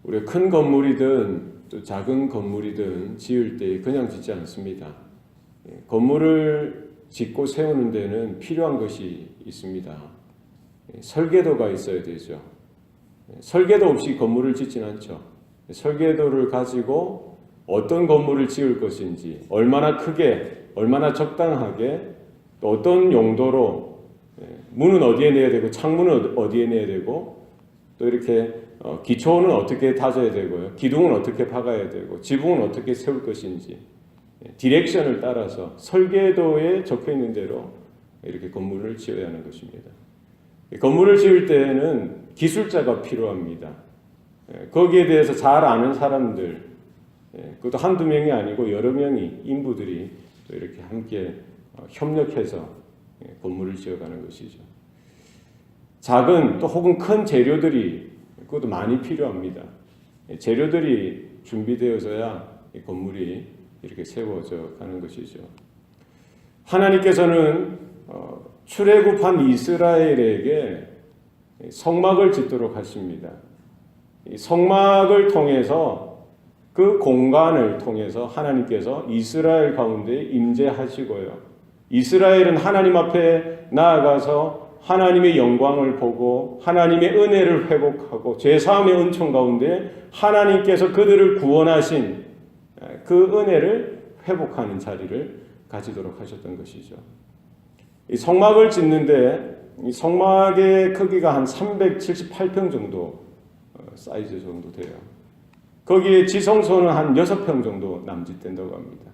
우리가 큰 건물이든 또 작은 건물이든 지을 때 그냥 짓지 않습니다. 건물을 짓고 세우는 데는 필요한 것이 있습니다. 설계도가 있어야 되죠. 설계도 없이 건물을 짓지는 않죠. 설계도를 가지고 어떤 건물을 지을 것인지, 얼마나 크게, 얼마나 적당하게, 또 어떤 용도로, 문은 어디에 내야 되고 창문은 어디에 내야 되고, 또 이렇게 기초는 어떻게 다져야 되고요, 기둥은 어떻게 박아야 되고, 지붕은 어떻게 세울 것인지, 디렉션을 따라서 설계도에 적혀 있는 대로 이렇게 건물을 지어야 하는 것입니다. 건물을 지을 때에는 기술자가 필요합니다. 거기에 대해서 잘 아는 사람들, 그것도 한두 명이 아니고 여러 명이, 인부들이 또 이렇게 함께 협력해서 건물을 지어가는 것이죠. 작은 또 혹은 큰 재료들이 그것도 많이 필요합니다. 재료들이 준비되어서야 건물이 이렇게 세워져 가는 것이죠. 하나님께서는 출애굽한 이스라엘에게 성막을 짓도록 하십니다. 이 성막을 통해서, 그 공간을 통해서 하나님께서 이스라엘 가운데 임재하시고요, 이스라엘은 하나님 앞에 나아가서 하나님의 영광을 보고 하나님의 은혜를 회복하고 죄사함의 은총 가운데 하나님께서 그들을 구원하신 그 은혜를 회복하는 자리를 가지도록 하셨던 것이죠. 이 성막을 짓는데 이 성막의 크기가 한 378평 정도 사이즈 정도 돼요. 거기에 지성소는 한 6평 정도 남짓된다고 합니다.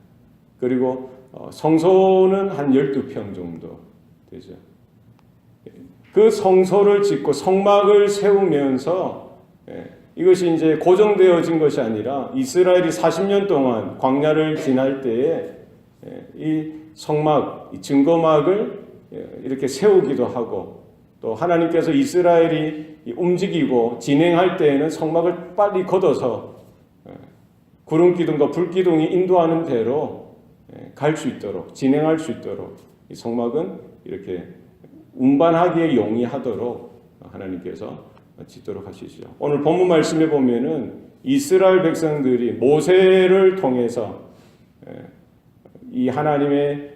그리고 성소는 한 12평 정도 되죠. 그 성소를 짓고 성막을 세우면서 이것이 이제 고정되어진 것이 아니라 이스라엘이 40년 동안 광야를 지날 때에 이 성막, 이 증거막을 이렇게 세우기도 하고, 또 하나님께서 이스라엘이 움직이고 진행할 때에는 성막을 빨리 걷어서 구름 기둥과 불 기둥이 인도하는 대로 갈 수 있도록, 진행할 수 있도록 이 성막은 이렇게 운반하기에 용이하도록 하나님께서 짓도록 하시죠. 오늘 본문 말씀에 보면은 이스라엘 백성들이 모세를 통해서 이 하나님의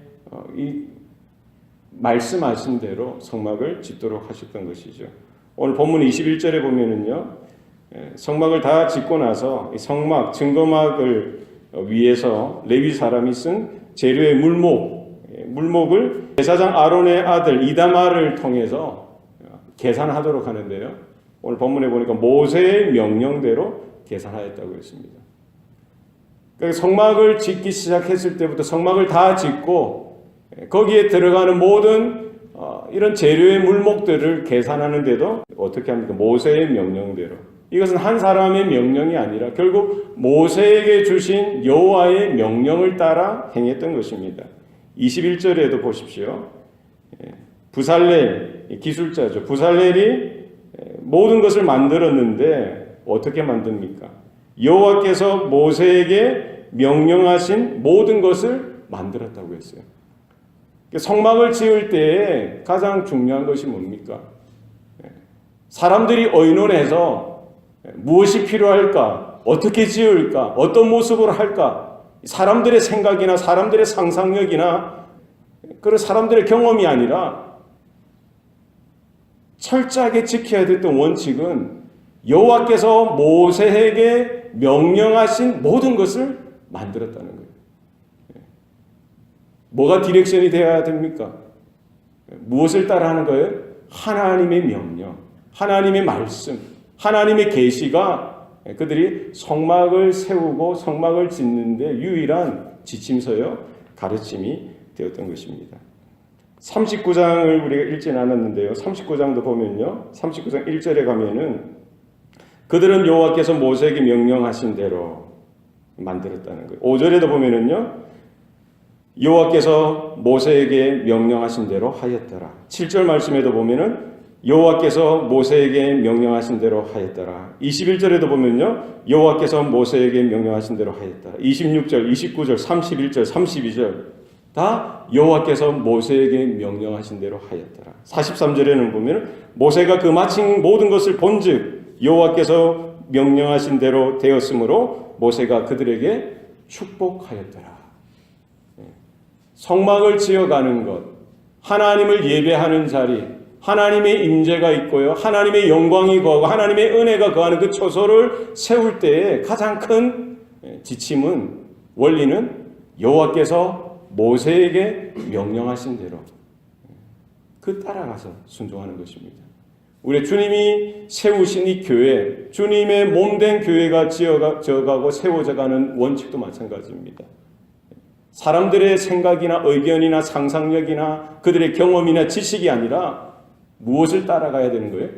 이 말씀하신 대로 성막을 짓도록 하셨던 것이죠. 오늘 본문 21절에 보면은요, 성막을 다 짓고 나서 이 성막, 증거막을 위해서 레위 사람이 쓴 재료의 물목을 제사장 아론의 아들 이다말을 통해서 계산하도록 하는데요, 오늘 본문에 보니까 모세의 명령대로 계산하였다고 했습니다. 그러니까 성막을 짓기 시작했을 때부터 성막을 다 짓고 거기에 들어가는 모든 이런 재료의 물목들을 계산하는데도 어떻게 합니까? 모세의 명령대로. 이것은 한 사람의 명령이 아니라 결국 모세에게 주신 여호와의 명령을 따라 행했던 것입니다. 21절에도 보십시오. 부살렐, 기술자죠. 부살렐이 모든 것을 만들었는데 어떻게 만듭니까? 여호와께서 모세에게 명령하신 모든 것을 만들었다고 했어요. 성막을 지을 때에 가장 중요한 것이 뭡니까? 사람들이 의논해서 무엇이 필요할까? 어떻게 지을까? 어떤 모습으로 할까? 사람들의 생각이나 사람들의 상상력이나 그런 사람들의 경험이 아니라 철저하게 지켜야 됐던 원칙은 여호와께서 모세에게 명령하신 모든 것을 만들었다는 거예요. 뭐가 디렉션이 되어야 됩니까? 무엇을 따라 하는 거예요? 하나님의 명령, 하나님의 말씀, 하나님의 계시가 그들이 성막을 세우고 성막을 짓는데 유일한 지침서요, 가르침이 되었던 것입니다. 39장을 우리가 읽지는 않았는데요, 39장도 보면요, 39장 1절에 가면은 그들은 여호와께서 모세에게 명령하신 대로 만들었다는 거예요. 5절에도 보면은요, 여호와께서 모세에게 명령하신 대로 하였더라. 7절 말씀에도 보면은 여호와께서 모세에게 명령하신 대로 하였더라. 21절에도 보면요, 여호와께서 모세에게 명령하신 대로 하였더라. 26절, 29절, 31절, 32절 다 여호와께서 모세에게 명령하신 대로 하였더라. 43절에는 보면 모세가 그 마친 모든 것을 본즉 여호와께서 명령하신 대로 되었으므로 모세가 그들에게 축복하였더라. 성막을 지어가는 것, 하나님을 예배하는 자리, 하나님의 임재가 있고요, 하나님의 영광이 거하고 하나님의 은혜가 거하는 그 처소를 세울 때에 가장 큰 지침은, 원리는 여호와께서 모세에게 명령하신 대로 그 따라가서 순종하는 것입니다. 우리 주님이 세우신 이 교회, 주님의 몸된 교회가 지어가고 세워져가는 원칙도 마찬가지입니다. 사람들의 생각이나 의견이나 상상력이나 그들의 경험이나 지식이 아니라 무엇을 따라가야 되는 거예요?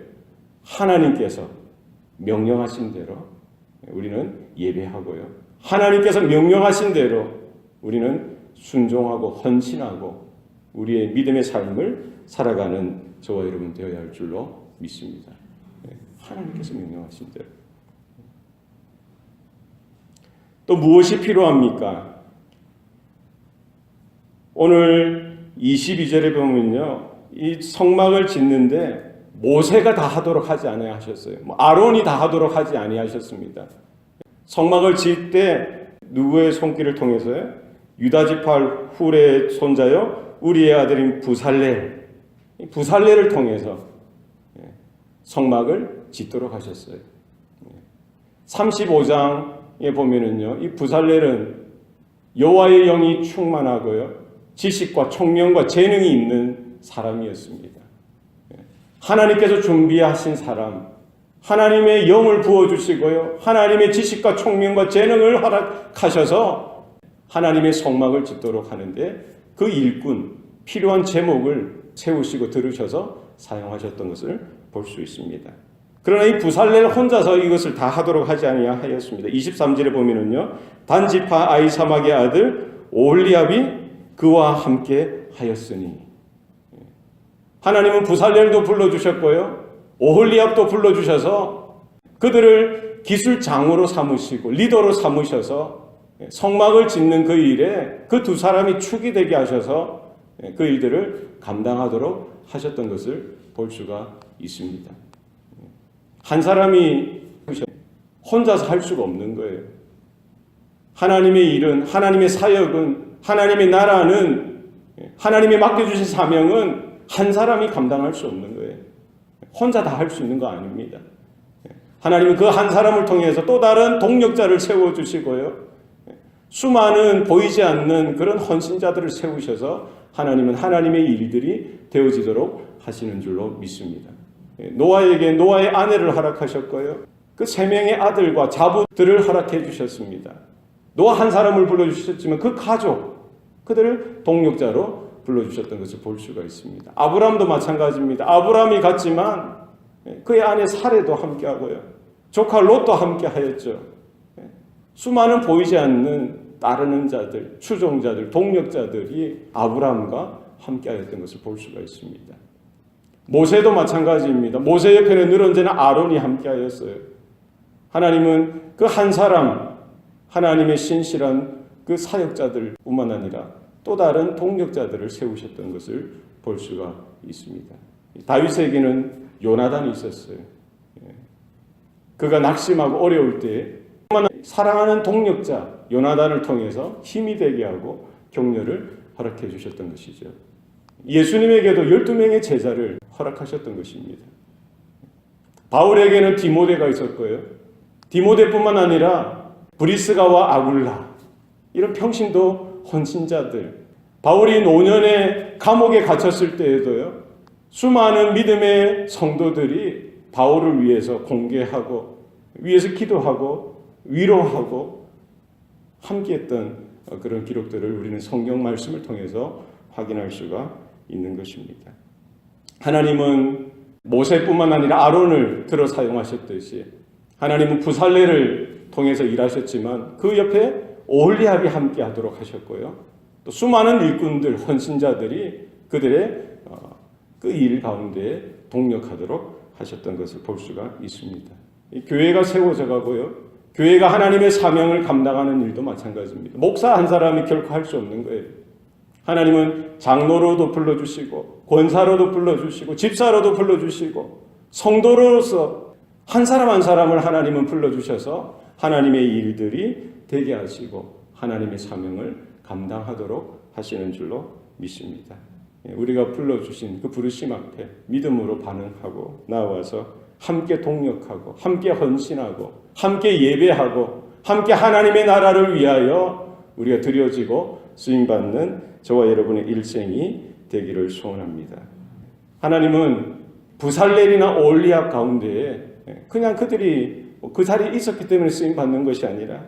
하나님께서 명령하신 대로 우리는 예배하고요, 하나님께서 명령하신 대로 우리는 순종하고 헌신하고 우리의 믿음의 삶을 살아가는 저와 여러분 되어야 할 줄로 믿습니다. 하나님께서 명령하신 대로. 또 무엇이 필요합니까? 오늘 22절에 보면요, 이 성막을 짓는데 모세가 다 하도록 하지 아니하셨어요. 아론이 다 하도록 하지 아니하셨습니다. 성막을 지을 때 누구의 손길을 통해서요? 유다 지파 훌의 손자요 우리의 아들인 부살렐을 통해서 성막을 짓도록 하셨어요. 35장에 보면은요, 이 부살렐은 여호와의 영이 충만하고요, 지식과 총명과 재능이 있는 사람이었습니다. 하나님께서 준비하신 사람, 하나님의 영을 부어주시고요, 하나님의 지식과 총명과 재능을 허락하셔서 하나님의 성막을 짓도록 하는데 그 일꾼, 필요한 제목을 세우시고 들으셔서 사용하셨던 것을 볼 수 있습니다. 그러나 이 부살렐 혼자서 이것을 다 하도록 하지 아니하였습니다. 23절에 보면은요, 단지파 아히사막의 아들 오홀리압이 그와 함께 하였으니, 하나님은 부살렐도 불러주셨고요, 오홀리압도 불러주셔서 그들을 기술장으로 삼으시고 리더로 삼으셔서 성막을 짓는 그 일에 그 두 사람이 축이 되게 하셔서 그 일들을 감당하도록 하셨던 것을 볼 수가 있습니다. 한 사람이 혼자서 할 수가 없는 거예요. 하나님의 일은, 하나님의 사역은, 하나님의 나라는, 하나님이 맡겨주신 사명은 한 사람이 감당할 수 없는 거예요. 혼자 다 할 수 있는 거 아닙니다. 하나님은 그 한 사람을 통해서 또 다른 동력자를 세워주시고요, 수많은 보이지 않는 그런 헌신자들을 세우셔서 하나님은 하나님의 일들이 되어지도록 하시는 줄로 믿습니다. 노아에게 노아의 아내를 허락하셨고요, 그 세 명의 아들과 자부들을 허락해 주셨습니다. 노아 한 사람을 불러주셨지만 그 가족, 그들을 동력자로 불러주셨던 것을 볼 수가 있습니다. 아브라함도 마찬가지입니다. 아브라함이 갔지만 그의 아내 사레도 함께하고요, 조카 롯도 함께하였죠. 수많은 보이지 않는 따르는 자들, 추종자들, 동력자들이 아브라함과 함께하였던 것을 볼 수가 있습니다. 모세도 마찬가지입니다. 모세 옆에는 늘 언제나 아론이 함께하였어요. 하나님은 그 한 사람, 하나님의 신실한 그 사역자들뿐만 아니라 또 다른 동력자들을 세우셨던 것을 볼 수가 있습니다. 다윗에게는 요나단이 있었어요. 그가 낙심하고 어려울 때 사랑하는 동력자 요나단을 통해서 힘이 되게 하고 격려를 허락해 주셨던 것이죠. 예수님에게도 12명의 제자를 허락하셨던 것입니다. 바울에게는 디모데가 있었고요, 디모데뿐만 아니라 브리스가와 아굴라, 이런 평신도 헌신자들, 바울이 노년에 감옥에 갇혔을 때에도요, 수많은 믿음의 성도들이 바울을 위해서 공개하고 위해서 기도하고 위로하고 함께했던 그런 기록들을 우리는 성경 말씀을 통해서 확인할 수가 있는 것입니다. 하나님은 모세뿐만 아니라 아론을 들어 사용하셨듯이 하나님은 부살렐을 통해서 일하셨지만 그 옆에 오홀리압이 함께하도록 하셨고요, 또 수많은 일꾼들, 헌신자들이 그들의 그 일 가운데 동력하도록 하셨던 것을 볼 수가 있습니다. 이 교회가 세워져 가고요, 교회가 하나님의 사명을 감당하는 일도 마찬가지입니다. 목사 한 사람이 결코 할 수 없는 거예요. 하나님은 장로로도 불러주시고 권사로도 불러주시고 집사로도 불러주시고 성도로서 한 사람 한 사람을 하나님은 불러주셔서 하나님의 일들이 되게 하시고 하나님의 사명을 감당하도록 하시는 줄로 믿습니다. 우리가 불러주신 그 부르심 앞에 믿음으로 반응하고 나와서 함께 동력하고 함께 헌신하고 함께 예배하고 함께 하나님의 나라를 위하여 우리가 드려지고 쓰임받는 저와 여러분의 일생이 되기를 소원합니다. 하나님은 부살렐이나 오홀리압 가운데에 그냥 그들이 그 자리에 있었기 때문에 쓰임받는 것이 아니라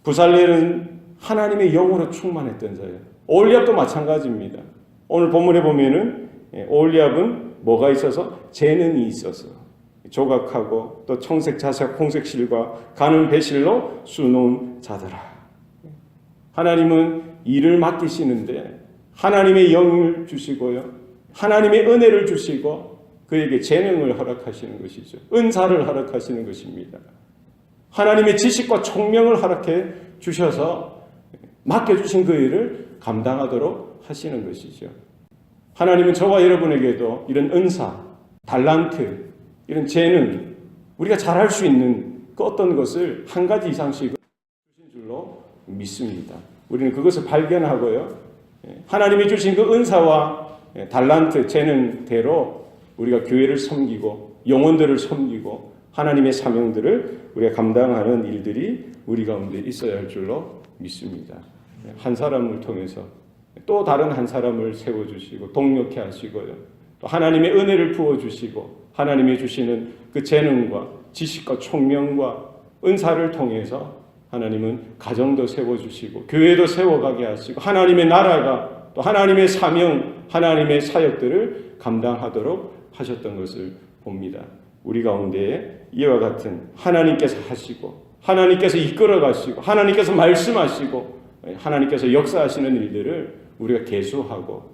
부살렐은 하나님의 영으로 충만했던 자예요. 오홀리압도 마찬가지입니다. 오늘 본문에 보면은 오홀리압은 뭐가 있어서? 재능이 있어서 조각하고 또 청색 자색 홍색실과 가는 배실로 수놓은 자더라. 하나님은 일을 맡기시는데 하나님의 영을 주시고요, 하나님의 은혜를 주시고 그에게 재능을 허락하시는 것이죠. 은사를 허락하시는 것입니다. 하나님의 지식과 총명을 허락해 주셔서 맡겨주신 그 일을 감당하도록 하시는 것이죠. 하나님은 저와 여러분에게도 이런 은사, 달란트, 이런 재능, 우리가 잘할 수 있는 그 어떤 것을 한 가지 이상씩 주신 줄로 믿습니다. 우리는 그것을 발견하고요, 하나님이 주신 그 은사와 달란트, 재능대로 우리가 교회를 섬기고 영혼들을 섬기고 하나님의 사명들을 우리가 감당하는 일들이 우리 가운데 있어야 할 줄로 믿습니다. 한 사람을 통해서 또 다른 한 사람을 세워주시고 동력케 하시고요, 또 하나님의 은혜를 부어주시고 하나님이 주시는 그 재능과 지식과 총명과 은사를 통해서 하나님은 가정도 세워주시고 교회도 세워가게 하시고 하나님의 나라가 또 하나님의 사명, 하나님의 사역들을 감당하도록 하셨던 것을 봅니다. 우리 가운데에 이와 같은 하나님께서 하시고 하나님께서 이끌어 가시고 하나님께서 말씀하시고 하나님께서 역사하시는 일들을 우리가 계수하고,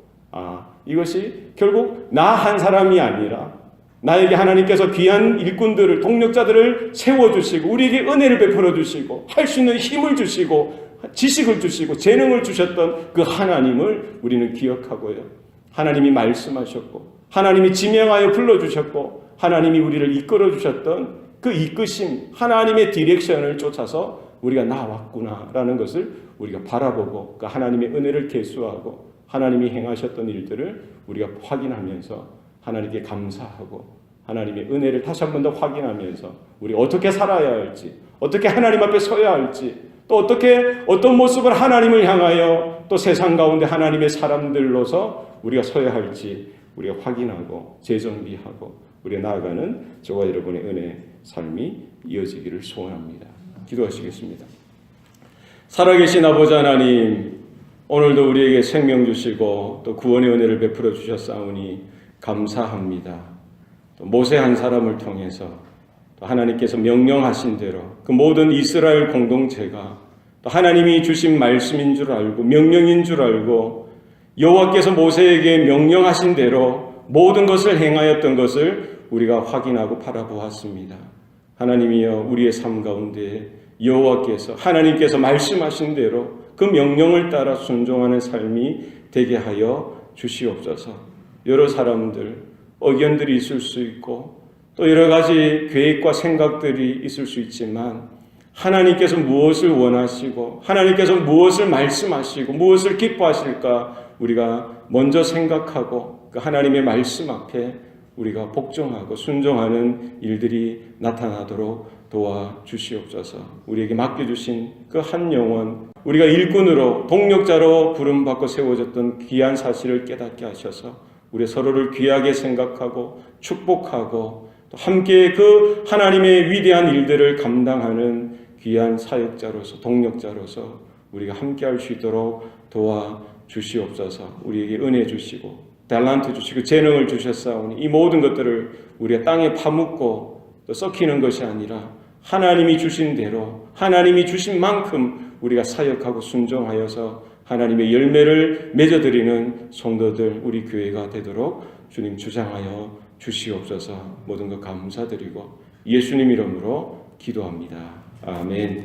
이것이 결국 나 한 사람이 아니라 나에게 하나님께서 귀한 일꾼들을, 동력자들을 세워주시고 우리에게 은혜를 베풀어 주시고 할 수 있는 힘을 주시고 지식을 주시고 재능을 주셨던 그 하나님을 우리는 기억하고요, 하나님이 말씀하셨고 하나님이 지명하여 불러주셨고 하나님이 우리를 이끌어 주셨던 그 이끄심, 하나님의 디렉션을 쫓아서 우리가 나왔구나라는 것을 우리가 바라보고 그 하나님의 은혜를 계수하고 하나님이 행하셨던 일들을 우리가 확인하면서 하나님께 감사하고 하나님의 은혜를 다시 한 번 더 확인하면서 우리 어떻게 살아야 할지, 어떻게 하나님 앞에 서야 할지, 또 어떤 모습을 하나님을 향하여 또 세상 가운데 하나님의 사람들로서 우리가 서야 할지 우리가 확인하고 재정비하고 우리가 나아가는 저와 여러분의 은혜 삶이 이어지기를 소원합니다. 기도하시겠습니다. 살아계신 아버지 하나님, 오늘도 우리에게 생명 주시고 또 구원의 은혜를 베풀어 주셨사오니 감사합니다. 또 모세 한 사람을 통해서 또 하나님께서 명령하신 대로 그 모든 이스라엘 공동체가 또 하나님이 주신 말씀인 줄 알고 명령인 줄 알고 여호와께서 모세에게 명령하신 대로 모든 것을 행하였던 것을 우리가 확인하고 바라보았습니다. 하나님이여, 우리의 삶 가운데 여호와께서 하나님께서 말씀하신 대로 그 명령을 따라 순종하는 삶이 되게 하여 주시옵소서. 여러 사람들 의견들이 있을 수 있고 또 여러 가지 계획과 생각들이 있을 수 있지만 하나님께서 무엇을 원하시고 하나님께서 무엇을 말씀하시고 무엇을 기뻐하실까 우리가 먼저 생각하고 그 하나님의 말씀 앞에 우리가 복종하고 순종하는 일들이 나타나도록 도와주시옵소서. 우리에게 맡겨주신 그 한 영혼, 우리가 일꾼으로 동력자로 부름받고 세워졌던 귀한 사실을 깨닫게 하셔서 우리 서로를 귀하게 생각하고 축복하고 또 함께 그 하나님의 위대한 일들을 감당하는 귀한 사역자로서 동력자로서 우리가 함께 할 수 있도록 도와주시옵소서. 우리에게 은혜 주시고 달란트 주시고 재능을 주셨사오니 이 모든 것들을 우리가 땅에 파묻고 또 썩히는 것이 아니라 하나님이 주신 대로 하나님이 주신 만큼 우리가 사역하고 순종하여서 하나님의 열매를 맺어드리는 성도들 우리 교회가 되도록 주님 주장하여 주시옵소서. 모든 것 감사드리고 예수님 이름으로 기도합니다. 아멘.